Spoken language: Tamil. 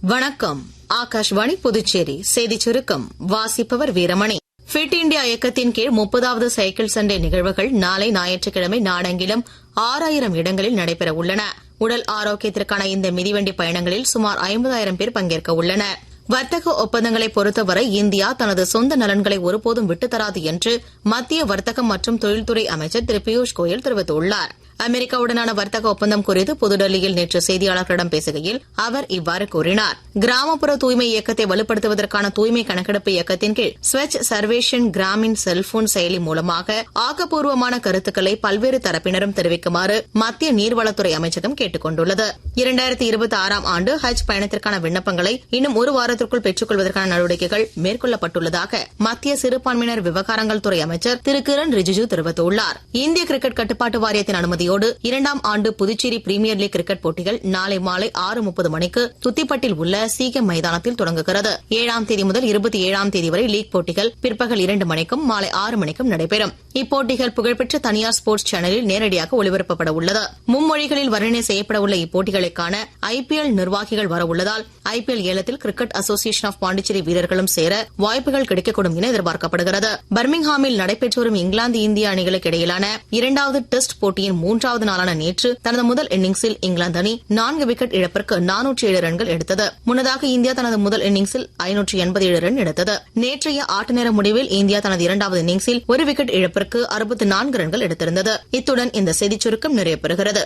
வணக்கம். ஆகாஷ்வாணி புதுச்சேரி செய்திச் சுருக்கம் வாசிப்பவர் வீரமணி. ஃபிட் இண்டியா இயக்கத்தின் கீழ் 30வது சைக்கிள் சண்டே நிகழ்வுகள் நாளை ஞாயிற்றுக்கிழமை நாடெங்கிலும் 6000 இடங்களில் நடைபெற உள்ளன. உடல் ஆரோக்கியத்திற்கான இந்த மிதிவண்டி பயணங்களில் சுமார் 50,000 பேர் பங்கேற்க உள்ளனர். வர்த்தக ஒப்பந்தங்களை பொறுத்தவரை இந்தியா தனது சொந்த நலன்களை ஒருபோதும் விட்டுத்தராது என்று மத்திய வர்த்தகம் மற்றும் தொழில்துறை அமைச்சர் திரு பியூஷ் கோயல் தெரிவித்துள்ளார். அமெரிக்காவுடனான வர்த்தக ஒப்பந்தம் குறித்து புதுடெல்லியில் நேற்று செய்தியாளர்களிடம் பேசுகையில் அவர் இவ்வாறு கூறினார். கிராமப்புற தூய்மை இயக்கத்தை வலுப்படுத்துவதற்கான தூய்மை கணக்கெடுப்பு இயக்கத்தின் கீழ் ஸ்வச் சர்வேஷன் கிராமின் செல்போன் செயலி மூலமாக ஆக்கப்பூர்வமான கருத்துக்களை பல்வேறு தரப்பினரும் தெரிவிக்குமாறு மத்திய நீர்வளத்துறை அமைச்சகம் கேட்டுக் கொண்டுள்ளது. 2026 ஆண்டு ஹஜ் பயணத்திற்கான விண்ணப்பங்களை இன்னும் ஒரு வாரத்திற்குள் பெற்றுக் கொள்வதற்கான நடவடிக்கைகள் மேற்கொள்ளப்பட்டுள்ளதாக மத்திய சிறுபான்மையினர் விவகாரங்கள் துறை அமைச்சர் திரு கிரண் ரிஜிஜு தெரிவித்துள்ளார். இந்திய கிரிக்கெட் கட்டுப்பாட்டு வாரியத்தின் அனுமதியோடு 2ஆம் ஆண்டு புதுச்சேரி பிரீமியர் லீக் கிரிக்கெட் போட்டிகள் நாளை மாலை 6:30 மணிக்கு துத்திப்பட்டில் உள்ள சீகெம் மைதானத்தில் தொடங்குகிறது. 7ஆம் தேதி முதல் 27ஆம் தேதி வரை லீக் போட்டிகள் பிற்பகல் 2 மணிக்கும் மாலை 6 மணிக்கும் நடைபெறும். இப்போட்டிகள் புகழ்பெற்ற தனியார் ஸ்போர்ட்ஸ் சேனலில் நேரடியாக ஒளிபரப்பப்பட உள்ளது. மும்மொழிகளில் வர்ணனை செய்யப்பட உள்ள இப்போட்டிகளுக்கான IPL நிர்வாகிகள் வரவுள்ளதால் IPL ஏலத்தில் கிரிக்கெட் அசோசியேஷன் ஆஃப் பாண்டிச்சேரி வீரர்களும் சேர வாய்ப்புகள் கிடைக்கக்கூடும் என எதிர்பார்க்கப்படுகிறது. பர்மிங்ஹாமில் நடைபெற்று வரும் இங்கிலாந்து இந்திய அணிகளுக்கு இடையிலான 2வது டெஸ்ட் போட்டியின் 3வது நாளான நேற்று தனது முதல் இன்னிங்ஸில் இங்கிலாந்து அணி 4 விக்கெட் இழப்பிற்கு 407 ரன்கள் எடுத்தது. முன்னதாக இந்தியா தனது முதல் இன்னிங்ஸில் 587 ரன் எடுத்தது. நேற்றைய ஆட்ட நேர முடிவில் இந்தியா தனது 2வது இன்னிங்ஸில் 1 விக்கெட் இழப்பிற்கு 64 ரன்கள் எடுத்திருந்தது. இத்துடன் இந்த செய்திச் சுருக்கம் நிறைவு பெறுகிறது.